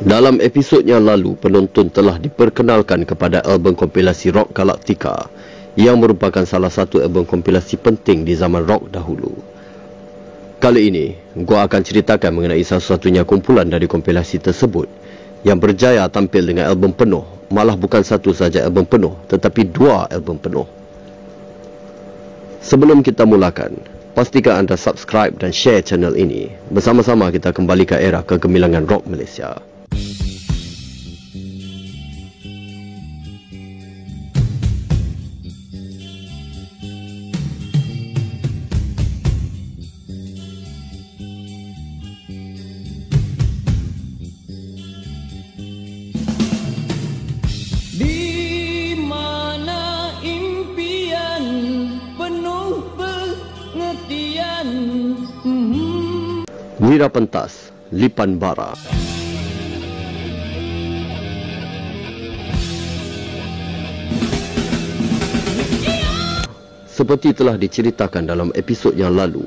Dalam episod yang lalu, penonton telah diperkenalkan kepada album kompilasi Rock Galactica yang merupakan salah satu album kompilasi penting di zaman rock dahulu. Kali ini, gua akan ceritakan mengenai satu-satunya kumpulan dari kompilasi tersebut yang berjaya tampil dengan album penuh, malah bukan satu saja album penuh, tetapi dua album penuh. Sebelum kita mulakan, pastikan anda subscribe dan share channel ini. Bersama-sama kita kembali ke era kegemilangan rock Malaysia. Wira pentas, Lipan Bara. Seperti telah diceritakan dalam episod yang lalu,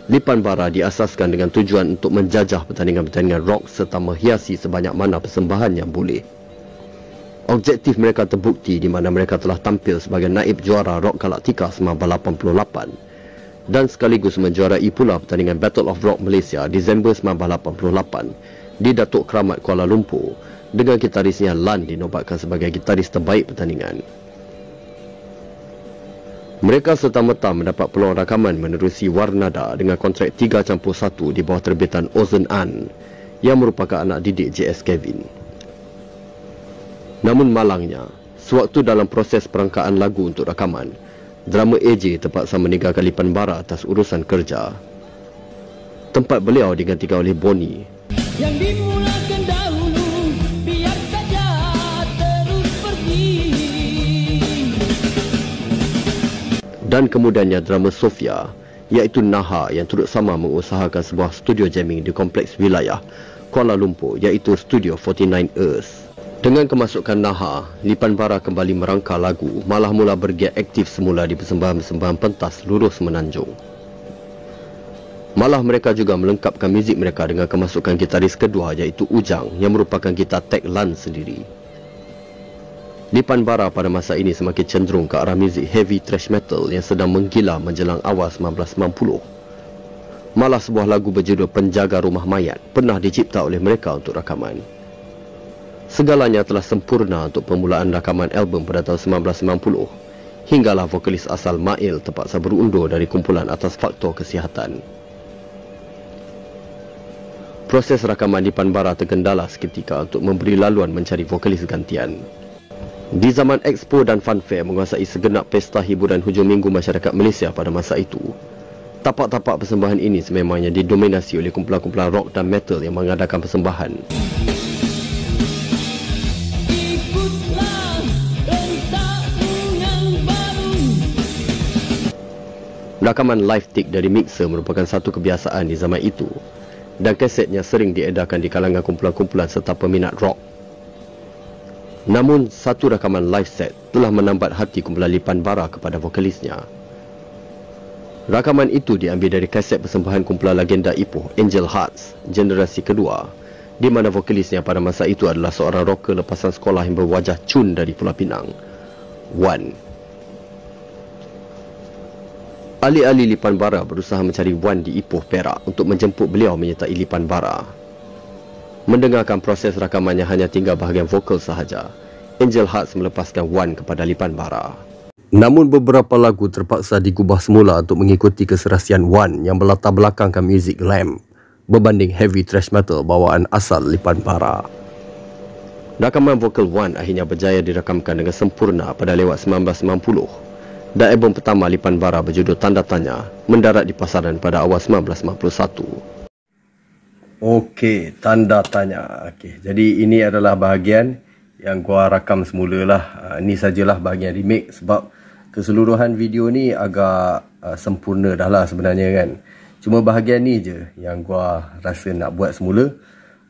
Lipan Bara diasaskan dengan tujuan untuk menjajah pertandingan-pertandingan rock serta menghiasi sebanyak mana persembahan yang boleh. Objektif mereka terbukti di mana mereka telah tampil sebagai naib juara Rock Galactica 1988 dan sekaligus menjuarai pula pertandingan Battle of Rock Malaysia Disember 1988 di Datuk Keramat Kuala Lumpur dengan gitarisnya Lan dinobatkan sebagai gitaris terbaik pertandingan. Mereka serta-merta mendapat peluang rakaman menerusi Warnada dengan kontrak 3+1 di bawah terbitan Ozen An yang merupakan anak didik JS Kevin. Namun malangnya, sewaktu dalam proses perangkaan lagu untuk rakaman, drama AJ terpaksa meninggalkan Lipan Bara atas urusan kerja. Tempat beliau digantikan oleh Bonnie. Yang dimulakan dahulu, biar saja terus pergi. Dan kemudiannya drama Sofia, iaitu Naha yang turut sama mengusahakan sebuah studio jamming di kompleks wilayah Kuala Lumpur, iaitu Studio 49 Earth. Dengan kemasukan Naha, Lipan Bara kembali merangka lagu, malah mula bergiat aktif semula di persembahan-persembahan pentas lurus menanjung. Malah mereka juga melengkapkan muzik mereka dengan kemasukan gitaris kedua iaitu Ujang yang merupakan gitar tag Lan sendiri. Lipan Bara pada masa ini semakin cenderung ke arah muzik heavy thrash metal yang sedang menggila menjelang awal 1990. Malah sebuah lagu berjudul Penjaga Rumah Mayat pernah dicipta oleh mereka untuk rakaman. Segalanya telah sempurna untuk permulaan rakaman album pada tahun 1990, hinggalah vokalis asal Mail terpaksa berundur dari kumpulan atas faktor kesihatan. Proses rakaman Lipan Bara tergendala seketika untuk memberi laluan mencari vokalis gantian. Di zaman Expo dan Funfair menguasai segenap pesta hiburan hujung minggu masyarakat Malaysia pada masa itu, tapak-tapak persembahan ini sememangnya didominasi oleh kumpulan-kumpulan rock dan metal yang mengadakan persembahan. Rakaman live take dari mixer merupakan satu kebiasaan di zaman itu dan kasetnya sering diedarkan di kalangan kumpulan-kumpulan serta peminat rock. Namun, satu rakaman live set telah menambat hati kumpulan Lipan Bara kepada vokalisnya. Rakaman itu diambil dari kaset persembahan kumpulan legenda Ipoh Angel Hearts generasi kedua, di mana vokalisnya pada masa itu adalah seorang rocker lepasan sekolah yang berwajah cun dari Pulau Pinang, Wan. Ahli-ahli Lipan Bara berusaha mencari Wan di Ipoh, Perak untuk menjemput beliau menyertai Lipan Bara. Mendengarkan proses rakamannya hanya tinggal bahagian vokal sahaja, Angel Hearts melepaskan Wan kepada Lipan Bara. Namun beberapa lagu terpaksa digubah semula untuk mengikuti keserasian Wan yang berlatar belakangkan muzik glam berbanding heavy thrash metal bawaan asal Lipan Bara. Rakaman vokal Wan akhirnya berjaya dirakamkan dengan sempurna pada lewat 1990. Dan album pertama Lipan Bara berjudul Tanda Tanya mendarat di pasaran pada awal 1991. Okey, Tanda Tanya. Okey, jadi ini adalah bahagian yang gua rakam semulalah. Ini sajalah bahagian remake sebab keseluruhan video ni agak sempurna dah lah sebenarnya kan. Cuma bahagian ni je yang gua rasa nak buat semula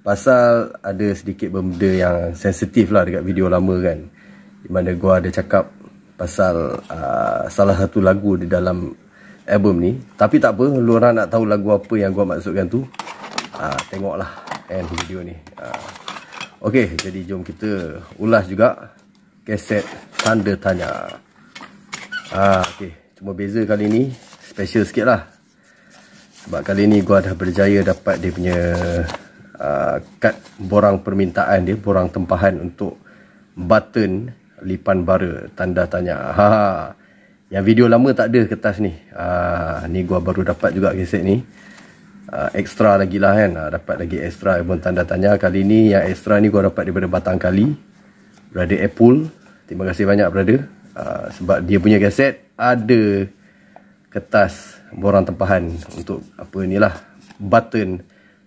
pasal ada sedikit benda yang sensitif lah dekat video lama kan, di mana gua ada cakap pasal salah satu lagu di dalam album ni. Tapi tak apa, lu orang nak tahu lagu apa yang gua maksudkan tu, tengoklah kan video ni. Okey, jadi jom kita ulas juga kaset Tanda Tanya. Okey, cuma beza kali ni special sikit lah. Sebab kali ni gua dah berjaya dapat dia punya kad borang permintaan dia, borang tempahan untuk button lipan bara tanda tanya. Yang video lama tak ada kertas ni. Ni gua baru dapat juga kaset ni. Extra lagi lah kan. Dapat lagi extra album tanda tanya. Kali ni yang extra ni gua dapat daripada Batang Kali, Brother Apple. Terima kasih banyak brother. Sebab dia punya kaset ada kertas borang tempahan untuk apa ni lah, button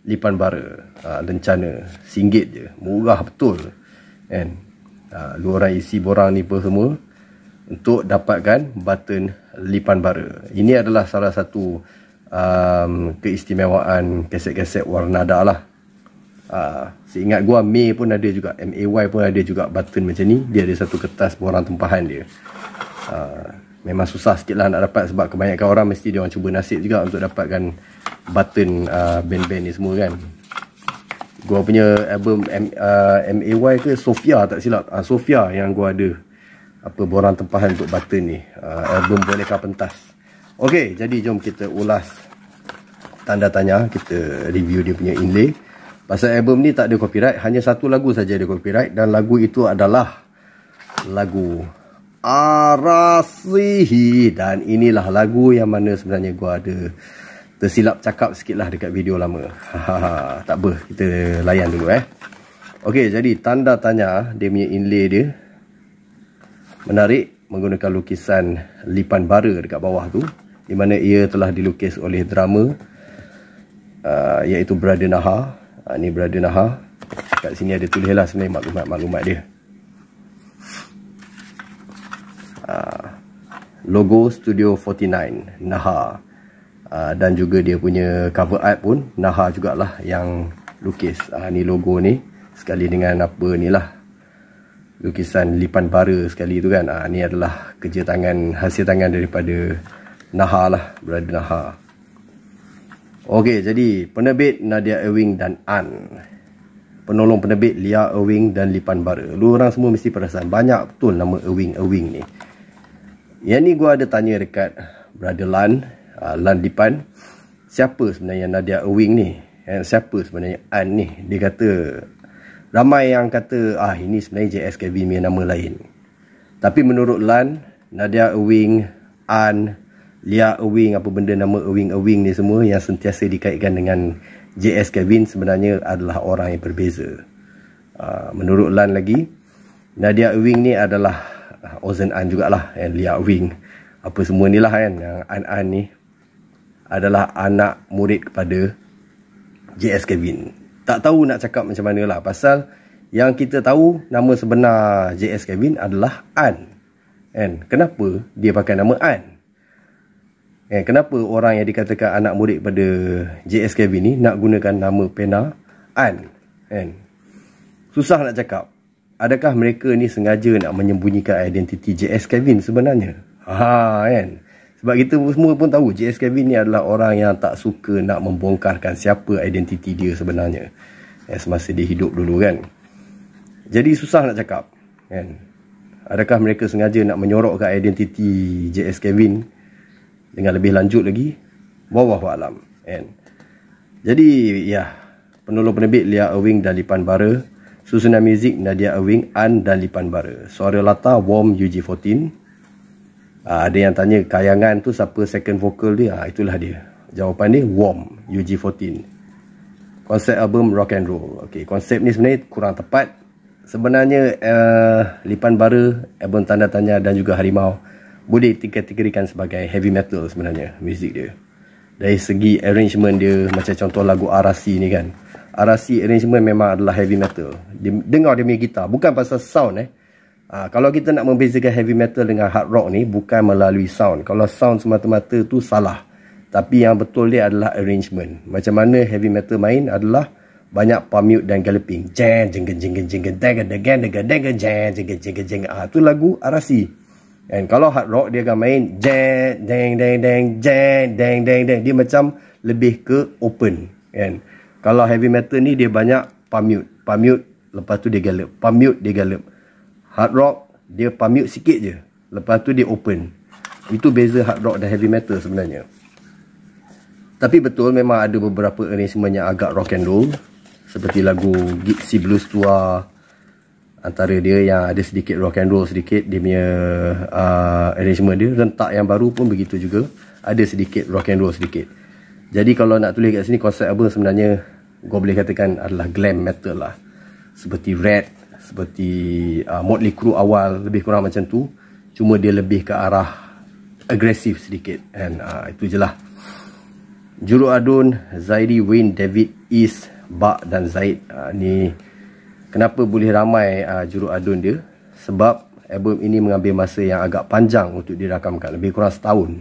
lipan bara. Lencana RM1 je, murah betul kan. Lu orang isi borang ni apa semua untuk dapatkan button lipan bara. Ini adalah salah satu keistimewaan kaset-kaset Warnada lah. Seingat gua May pun ada juga, MAY pun ada juga button macam ni. Dia ada satu kertas borang tempahan dia. Memang susah sikit lah nak dapat, sebab kebanyakan orang mesti dia orang cuba nasib juga untuk dapatkan button band-band ni semua kan. Gua punya album MAY ke Sofia tak silap, Sofia yang gua ada apa borang tempahan untuk button ni, album Boneka Pentas. Okey, jadi jom kita ulas tanda tanya, kita review dia punya inlay. Pasal album ni tak ada copyright, hanya satu lagu saja ada copyright, dan lagu itu adalah lagu Arasi. Dan inilah lagu yang mana sebenarnya gua ada tersilap cakap sikit lah dekat video lama. Tak apa, kita layan dulu Okey, jadi tanda tanya, dia punya inlay dia menarik, menggunakan lukisan lipan bara dekat bawah tu, di mana ia telah dilukis oleh drama iaitu Brother Naha. Ni Brother Naha. Kat sini ada tulis lah sebenarnya maklumat-maklumat dia. Logo Studio 49 Naha. Dan juga dia punya cover art pun Naha jugalah yang lukis. Ni logo ni sekali dengan apa ni lah, lukisan lipan bara sekali tu kan. Ni adalah kerja tangan, hasil tangan daripada Naha lah, Brother Naha. Okey, jadi penerbit Nadia Irving dan An, penolong penerbit Lia Irving dan Lipan Bara. Lu orang semua mesti perasan banyak betul nama Irving ni. Yang ni gua ada tanya dekat Brother Lan Lipan, siapa sebenarnya Nadia Irving ni, siapa sebenarnya An ni. Dia kata, ramai yang kata ini sebenarnya JS Kevin punya nama lain. Tapi menurut Lan, Nadia Irving, An, Lia Irving, apa benda nama Irving ni semua yang sentiasa dikaitkan dengan JS Kevin sebenarnya adalah orang yang berbeza. Menurut Lan lagi, Nadia Irving ni adalah Ozen An jugalah, Lia Irving, apa semua ni lah kan. Yang An ni adalah anak murid kepada JS Kevin. Tak tahu nak cakap macam mana lah, pasal yang kita tahu nama sebenar JS Kevin adalah An kan. Kenapa dia pakai nama An? Kenapa orang yang dikatakan anak murid pada JS Kevin ni nak gunakan nama pena An kan? Susah nak cakap. Adakah mereka ni sengaja nak menyembunyikan identiti JS Kevin sebenarnya? Kan? Sebab kita semua pun tahu JS Kevin ni adalah orang yang tak suka nak membongkarkan siapa identiti dia sebenarnya semasa dia hidup dulu kan. Jadi susah nak cakap kan. Adakah mereka sengaja nak menyorokkan identiti JS Kevin dengan lebih lanjut lagi? Wallahualam kan. Jadi ya, penolong penerbit Lia Irving dan Lipan Bara, susunan muzik Nadia Irving, An dan Lipan Bara, suara latar Warm UG14. Ada yang tanya kayangan tu siapa second vocal dia, itulah dia. Jawapan dia Warm UG14. Konsep album rock and roll. Okey, konsep ni sebenarnya kurang tepat. Sebenarnya Lipan Bara, album Tanda Tanya dan juga Harimau boleh dikategorikan sebagai heavy metal sebenarnya muzik dia. Dari segi arrangement dia, macam contoh lagu Arasi ni kan. Arasi arrangement memang adalah heavy metal. Dengar dia punya gitar, bukan pasal sound kalau kita nak membezakan heavy metal dengan hard rock ni, bukan melalui sound. Kalau sound semata-mata tu salah. Tapi yang betul dia adalah arrangement. Macam mana heavy metal main adalah banyak palm mute dan galloping. Itu lagu Arasi. And kalau hard rock dia akan main jeng deng deng deng jeng deng deng deng. Dia macam lebih ke open kan. Kalau heavy metal ni dia banyak palm mute. Palm mute lepas tu dia gallop. Pump mute, dia gallop. Hard rock, dia pump mute sikit je, lepas tu dia open. Itu beza hard rock dan heavy metal sebenarnya. Tapi betul memang ada beberapa arrangement yang agak rock and roll, seperti lagu Gypsy Blues Tua, antara dia yang ada sedikit rock and roll sedikit. Dia punya arrangement dia. Rentak yang baru pun begitu juga, ada sedikit rock and roll sedikit. Jadi kalau nak tulis kat sini, konsep album sebenarnya gua boleh katakan adalah glam metal lah, seperti Red, seperti Motley Crue awal, lebih kurang macam tu. Cuma dia lebih ke arah agresif sedikit, and itu je lah. Juru adun Zairi, Wayne, David, Is, Bak dan Zaid. Ni kenapa boleh ramai juru adun dia? Sebab album ini mengambil masa yang agak panjang untuk dirakamkan, lebih kurang setahun.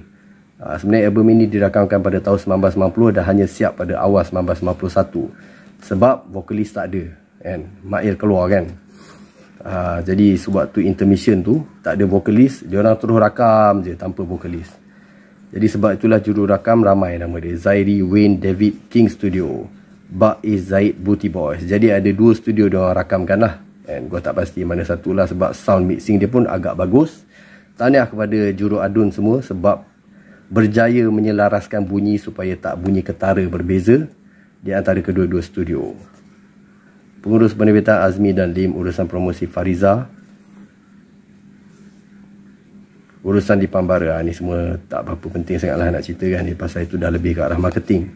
Sebenarnya album ini dirakamkan pada tahun 1990 dan hanya siap pada awal 1991. Sebab vokalis tak ada, kan? Mail keluar kan. Jadi sewaktu intermission tu tak ada vokalis, dia orang terus rakam je tanpa vokalis. Jadi sebab itulah juru rakam ramai nama dia. Zairi, Wayne, David, King Studio, Bak is Zaid, Booty Boys. Jadi ada 2 studio dia orang rakamkan lah, and gua tak pasti mana satu lah, sebab sound mixing dia pun agak bagus. Tahniah kepada juru adun semua sebab berjaya menyelaraskan bunyi supaya tak bunyi ketara berbeza di antara kedua-dua studio. Pengurus penerbitan Azmi dan Lim, urusan promosi Fariza, urusan Lipan Bara. Ni semua tak berapa penting sangatlah nak cerita kan, pasal itu dah lebih ke arah marketing.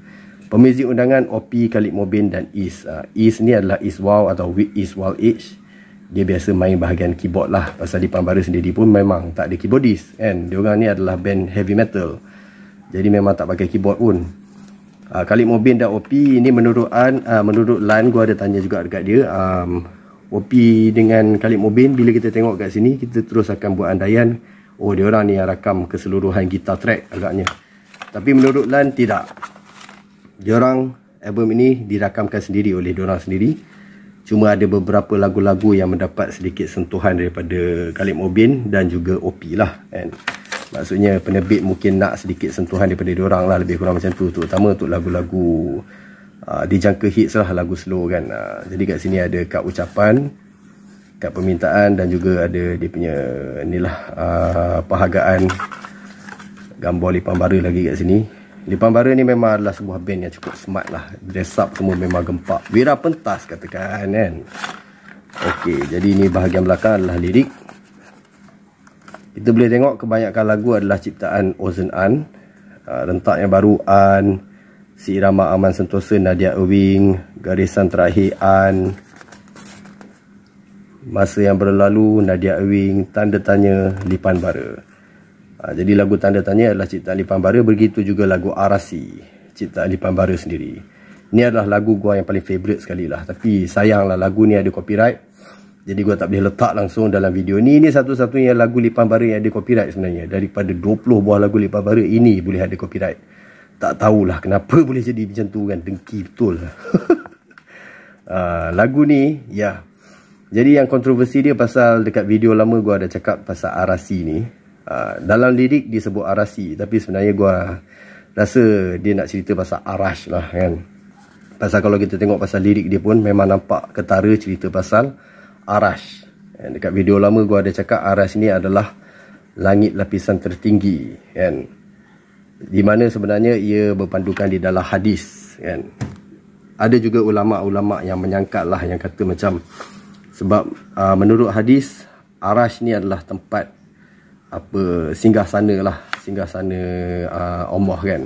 Pemuzik undangan OP, Khalid Mobin dan Is. Is ni adalah Is Wow atau Is Wow H. Dia biasa main bahagian keyboard lah, pasal Lipan Bara sendiri pun memang tak ada keyboardist kan. Diorang ni adalah band heavy metal, jadi memang tak pakai keyboard pun. Khalid Mobin dan OP ni menurut Lan, gua ada tanya juga dekat dia. OP dengan Khalid Mobin, bila kita tengok kat sini, kita terus akan buat andaian, oh diorang ni yang rakam keseluruhan gitar track agaknya. Tapi menurut Lan, tidak. Diorang album ini dirakamkan sendiri oleh diorang sendiri. Cuma ada beberapa lagu-lagu yang mendapat sedikit sentuhan daripada Khalid Mobin dan juga OP lah kan. Maksudnya penerbit mungkin nak sedikit sentuhan daripada diorang lah, lebih kurang macam tu. Terutama untuk lagu-lagu dijangka hits lah, lagu slow kan. Jadi kat sini ada kad ucapan, kad permintaan, dan juga ada dia punya inilah penghargaan, gambar Lipan Bara lagi kat sini. Lipan Bara ni memang adalah sebuah band yang cukup smart lah. Dress up semua memang gempak, wira pentas katakan kan. Okey, jadi ni bahagian belakang adalah lirik. Kita boleh tengok kebanyakan lagu adalah ciptaan Ozen An. Rentak yang baru An, si irama Aman Sentosa Nadia Ewing, garisan terakhir An, masa yang berlalu Nadia Ewing, tanda tanya Lipan Bara. Jadi lagu tanda tanya adalah ciptaan Lipan Bara. Begitu juga lagu Arasi, ciptaan Lipan Bara sendiri. Ini adalah lagu gua yang paling favourite sekali lah. Tapi sayanglah lagu ni ada copyright, jadi gua tak boleh letak langsung dalam video ni. Ini satu-satunya lagu Lipan Bara yang ada copyright sebenarnya. Daripada 20 buah lagu Lipan Bara, ini boleh ada copyright. Tak tahulah kenapa boleh jadi macam tu kan. Dengki betul. Lagu ni, ya. Jadi yang kontroversi dia pasal dekat video lama gua ada cakap pasal Arasi ni. Dalam lirik dia sebut Arasi, tapi sebenarnya gua rasa dia nak cerita pasal Arash lah kan. Pasal kalau kita tengok pasal lirik dia pun memang nampak ketara cerita pasal Arash. Dekat video lama gua ada cakap Arash ni adalah langit lapisan tertinggi kan, di mana sebenarnya ia berpandukan di dalam hadis kan. Ada juga ulama-ulama yang menyangkal lah, yang kata macam, sebab menurut hadis Arash ni adalah tempat singgah sana lah, singgah sana Allah kan.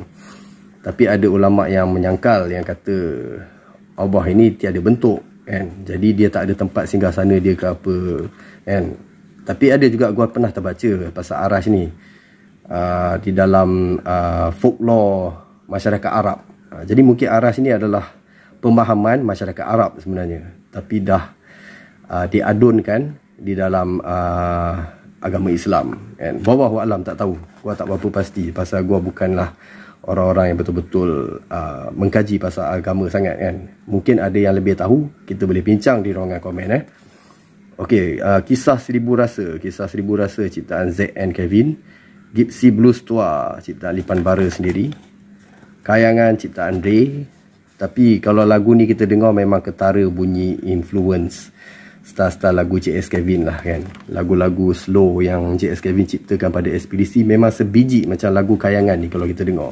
Tapi ada ulama yang menyangkal, yang kata Allah ini tiada bentuk kan, jadi dia tak ada tempat singgah sana dia ke apa kan. Tapi ada juga gua pernah terbaca pasal Arash ni di dalam folklore masyarakat Arab. Jadi mungkin Arash ni adalah pemahaman masyarakat Arab sebenarnya, tapi dah diadunkan di dalam agama Islam kan. Wallahu a'lam, tak tahu, gua tak berapa pasti, pasal gua bukanlah orang-orang yang betul-betul mengkaji pasal agama sangat kan. Mungkin ada yang lebih tahu, kita boleh bincang di ruangan komen Okey, kisah Seribu Rasa. Kisah Seribu Rasa ciptaan ZN Kevin. Gypsy Blues Tua ciptaan Lipan Bara sendiri. Kayangan ciptaan Ray. Tapi kalau lagu ni kita dengar memang ketara bunyi influence style lagu JS Kevin lah kan. Lagu-lagu slow yang JS Kevin ciptakan pada Ekspedisi memang sebiji macam lagu kayangan ni kalau kita dengar.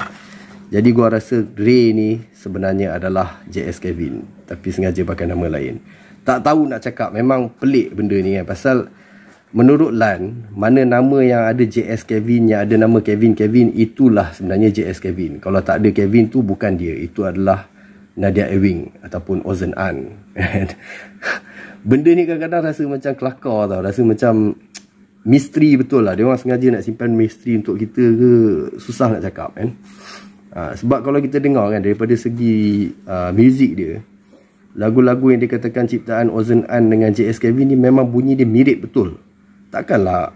Jadi gua rasa Ray ni sebenarnya adalah JS Kevin, tapi sengaja pakai nama lain. Tak tahu nak cakap, memang pelik benda ni kan. Pasal menurut Lan, mana nama yang ada JS Kevin, yang ada nama Kevin, itulah sebenarnya JS Kevin. Kalau tak ada Kevin tu bukan dia, itu adalah Nadia Ewing ataupun Ozen An. Benda ni kadang-kadang rasa macam kelakar tau, rasa macam misteri betul lah. Dia orang sengaja nak simpan misteri untuk kita ke, susah nak cakap kan. Sebab kalau kita dengar kan, daripada segi muzik dia, lagu-lagu yang dikatakan ciptaan Ozen An dengan JS Kevin ni memang bunyi dia mirip betul. Takkanlah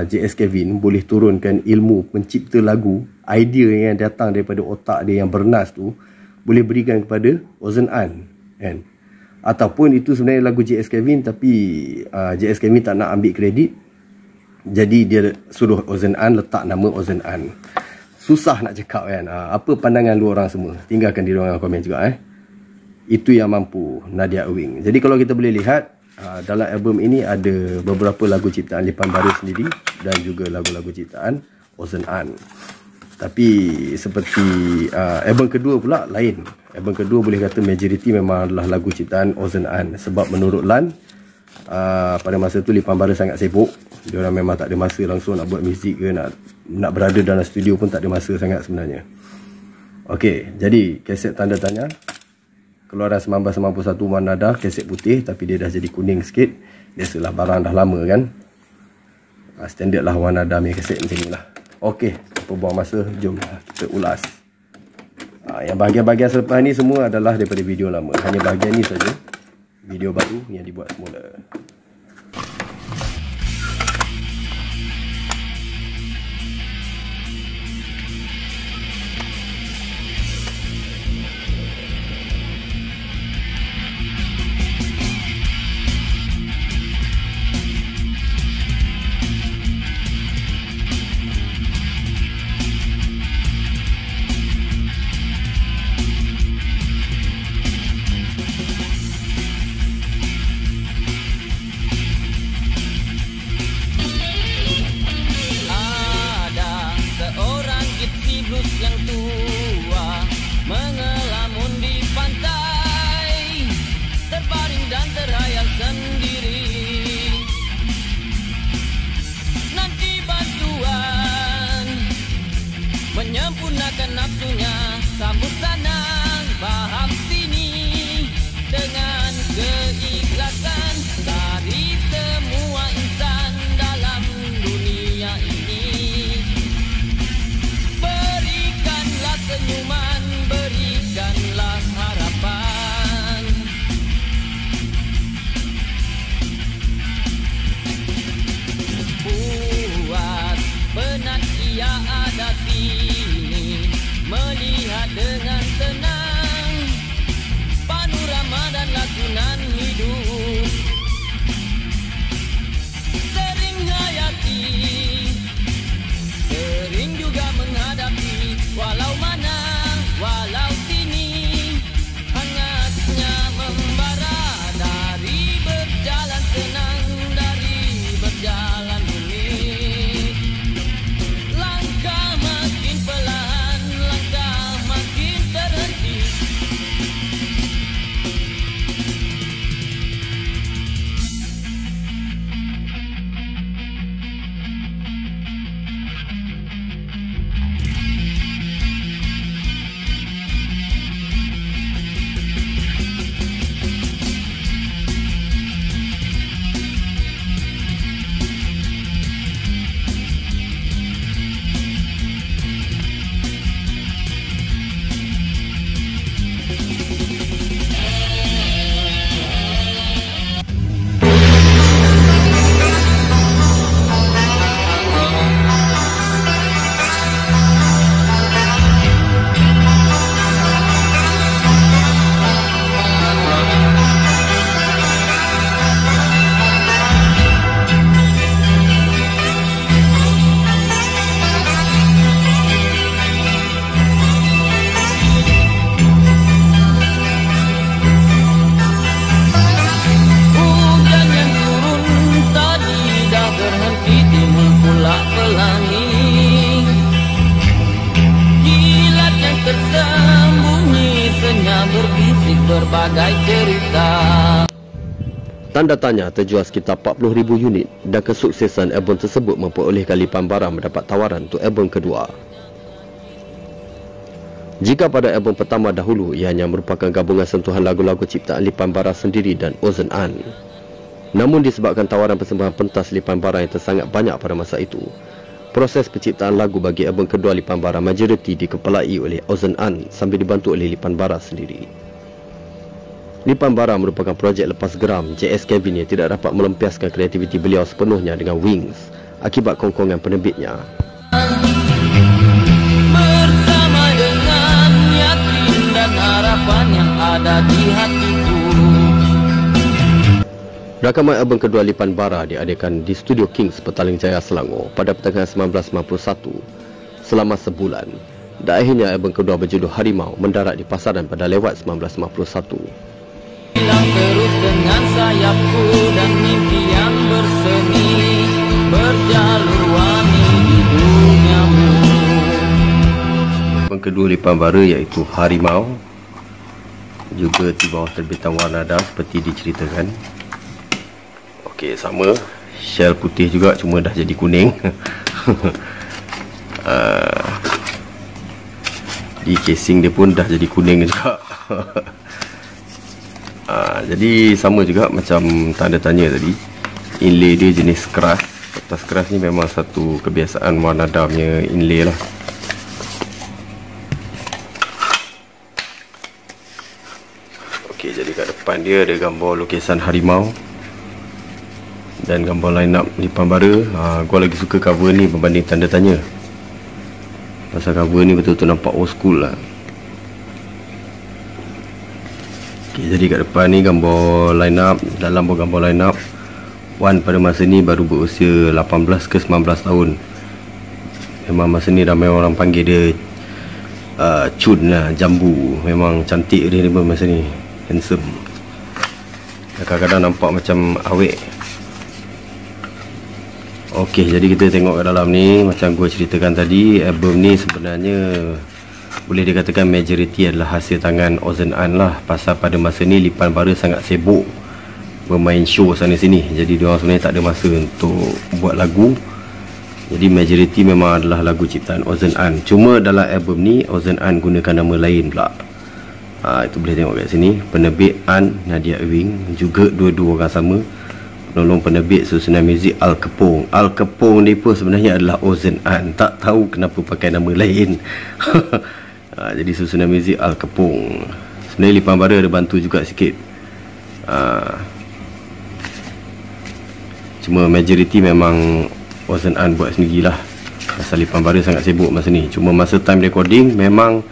JS Kevin boleh turunkan ilmu pencipta lagu, idea yang datang daripada otak dia yang bernas tu, boleh berikan kepada Ozen An kan. Ataupun itu sebenarnya lagu JS Kevin, tapi JS Kevin tak nak ambil kredit, jadi dia suruh Ozen An letak nama Ozen An. Susah nak cakap kan. Apa pandangan lu orang semua? Tinggalkan di ruangan komen juga Itu yang mampu Nadia Ewing. Jadi kalau kita boleh lihat, dalam album ini ada beberapa lagu ciptaan Lipan Bara sendiri dan juga lagu-lagu ciptaan Ozen An. Tapi seperti album kedua pula lain. Album kedua boleh kata majoriti memang adalah lagu ciptaan Ozen An. Sebab menurut Lan, pada masa tu Lipan Bara sangat sibuk. Diorang memang tak ada masa langsung nak buat muzik ke, nak berada dalam studio pun tak ada masa sangat sebenarnya. Okey, jadi kaset Tanda Tanya keluaran 1991 Wanada, kaset putih tapi dia dah jadi kuning sikit. Biasalah barang dah lama kan. Standard lah Wanada punya kaset macam ni lah. Okey, apa buang masa, jom kita ulas. Yang bahagian-bahagian selepas ni semua adalah daripada video lama. Hanya bahagian ni saja video baru yang dibuat semula. berbagai cerita. Tanda tanya terjual sekitar 40,000 unit dan kesuksesan album tersebut memperolehkan Lipan Bara mendapat tawaran untuk album kedua. Jika pada album pertama dahulu ia hanya merupakan gabungan sentuhan lagu-lagu ciptaan Lipan Bara sendiri dan Ozen An. Namun disebabkan tawaran persembahan pentas Lipan Bara yang tersangat banyak pada masa itu, proses penciptaan lagu bagi album kedua Lipan Bara majoriti dikepalai oleh Ozen An sambil dibantu oleh Lipan Bara sendiri. Lipan Bara merupakan projek lepas geram JS Kevin yang tidak dapat melempiaskan kreativiti beliau sepenuhnya dengan Wings akibat kongkongan penerbitnya. Bersama dengan yakin dan harapan yang ada di hatiku. Rakaman album kedua Lipan Bara diadakan di Studio Kings Petaling Jaya, Selangor pada pertengahan 1991 selama sebulan. Dan akhirnya album kedua berjudul Harimau mendarat di pasaran pada lewat 1991. Hilang terus dengan sayapku dan mimpi yang bersemi berjalur wangi di duniamu. Album kedua Lipan Bara iaitu Harimau juga di bawah terbitan Warnada seperti diceritakan. Okey, sama shell putih juga cuma dah jadi kuning. Di casing dia pun dah jadi kuning juga. Jadi sama juga macam tanda tanya tadi, inlay dia jenis keras. Kertas keras ni memang satu kebiasaan Warnada punya inlay lah. Okey, jadi kat depan dia ada gambar lukisan harimau dan gambar line up Lipan Bara. Gua lagi suka cover ni berbanding tanda tanya. Pasal cover ni betul-betul nampak old school lah. Okay, jadi kat depan ni gambar line up. Dalam pun gambar line up. Wan pada masa ni baru berusia 18 ke 19 tahun. Memang masa ni ramai orang panggil dia Chun lah, jambu. Memang cantik dia pun masa ni, handsome. Kadang-kadang nampak macam awek. Okey, jadi kita tengok kat dalam ni. Macam gue ceritakan tadi, album ni sebenarnya boleh dikatakan majoriti adalah hasil tangan Ozen An lah. Pasal pada masa ni Lipan Bara sangat sibuk bermain show sana sini. Jadi diorang sebenarnya tak ada masa untuk buat lagu. Jadi majoriti memang adalah lagu ciptaan Ozen An. Cuma dalam album ni Ozen An gunakan nama lain pula. Itu boleh tengok kat sini. Penerbit An Nadia Ewing, juga dua-dua orang sama. Penolong penerbit susunan muzik Al Kepong. Al Kepong ni pun sebenarnya adalah Ozen An. Tak tahu kenapa pakai nama lain. Jadi susunan muzik Al Kepong. Sebenarnya Lipan Bara ada bantu juga sikit. Cuma majoriti memang Ozen An buat sendirilah. Pasal Lipan Bara sangat sibuk masa ni. Cuma masa time recording memang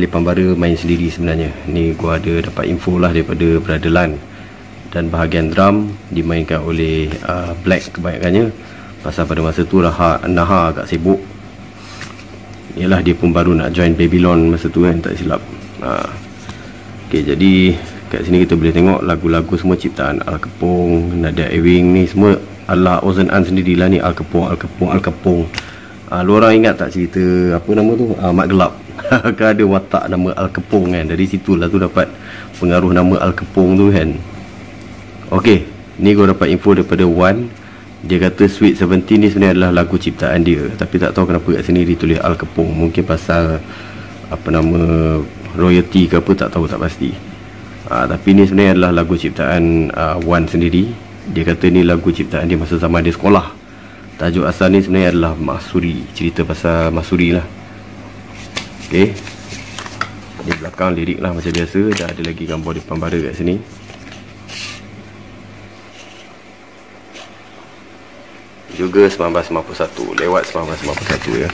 Lipan Bara main sendiri sebenarnya. Ni gua ada dapat info lah daripada Brother Lan. Dan bahagian drum dimainkan oleh Black kebanyakannya. Pasal pada masa tu Naha agak sibuk. Yalah, dia pun baru nak join Babylon masa tu kan, tak silap. Okay, jadi kat sini kita boleh tengok lagu-lagu semua ciptaan Al Kepong, Nadia Ewing ni semua adalah Ozen An sendirilah ni. Al Kepong, Al Kepong, Al Kepong. Lu orang ingat tak cerita apa nama tu? Mat Gelap. Kan ada watak nama Al Kepong kan. Dari situlah tu dapat pengaruh nama Al Kepong tu kan. Okey, ni gua dapat info daripada Wan. Dia kata Sweet 17 ni sebenarnya adalah lagu ciptaan dia. Tapi tak tahu kenapa kat sini ditulis Al Kepong. Mungkin pasal apa nama, royalty ke apa, tak tahu, tak pasti. Tapi ni sebenarnya adalah lagu ciptaan Wan sendiri. Dia kata ni lagu ciptaan dia masa zaman dia sekolah. Tajuk asal ni sebenarnya adalah Mahsuri. Cerita pasal Mahsuri lah. Okey, di belakang lirik lah macam biasa. Dah ada lagi gambar Lipan Bara kat sini. Juga 1991, lewat 1991 ya.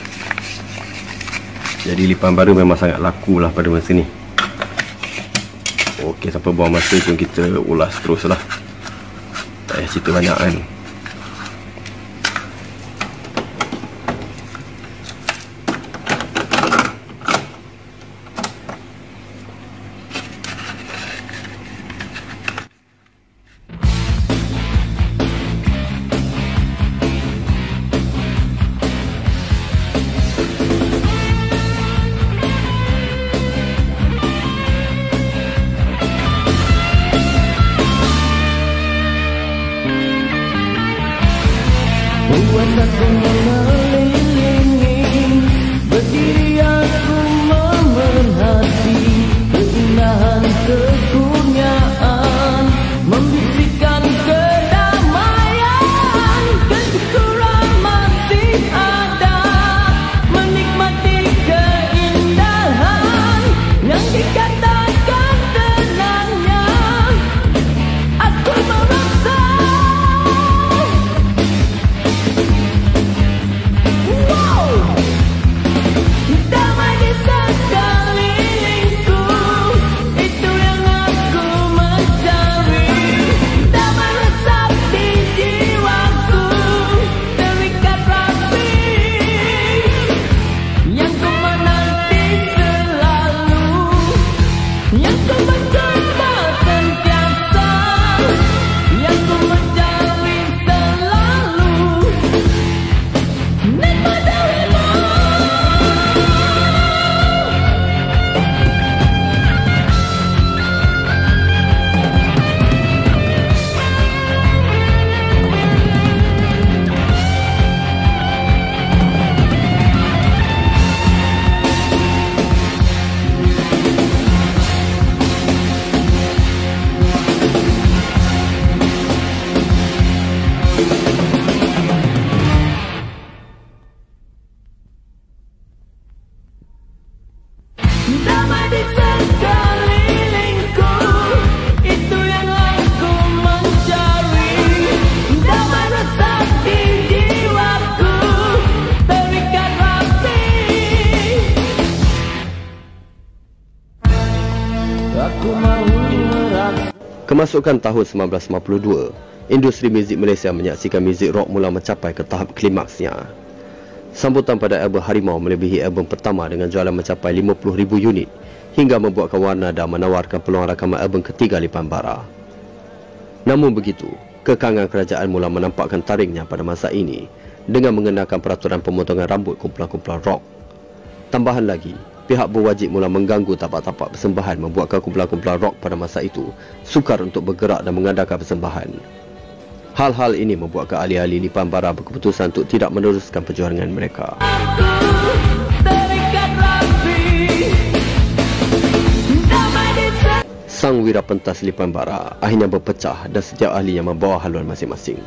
Jadi Lipan Bara memang sangat laku lah pada masa ni. Okey, tanpa buang masa, jom kita ulas terus lah. Tak payah cerita banyak kan. damai di sekelilingku, itu yang aku mencari. Damai resah di jiwaku, terikat rapi. Aku mau merasa. Kemasukan tahun 1952, industri muzik Malaysia menyaksikan muzik rock mula mencapai ke tahap klimaksnya. Sambutan pada album Harimau melebihi album pertama dengan jualan mencapai 50,000 unit hingga membuatkan warna dan menawarkan peluang rakaman album ketiga Lipan Bara. Namun begitu, kekangan kerajaan mula menampakkan taringnya pada masa ini dengan mengenakan peraturan pemotongan rambut kumpulan-kumpulan rock. Tambahan lagi, pihak berwajib mula mengganggu tapak-tapak persembahan membuatkan kumpulan-kumpulan rock pada masa itu sukar untuk bergerak dan mengadakan persembahan. Hal-hal ini membuatkan ahli-ahli Lipan Bara berkeputusan untuk tidak meneruskan perjuangan mereka. Sang wira pentas Lipan Bara akhirnya berpecah dan setiap ahli yang membawa haluan masing-masing.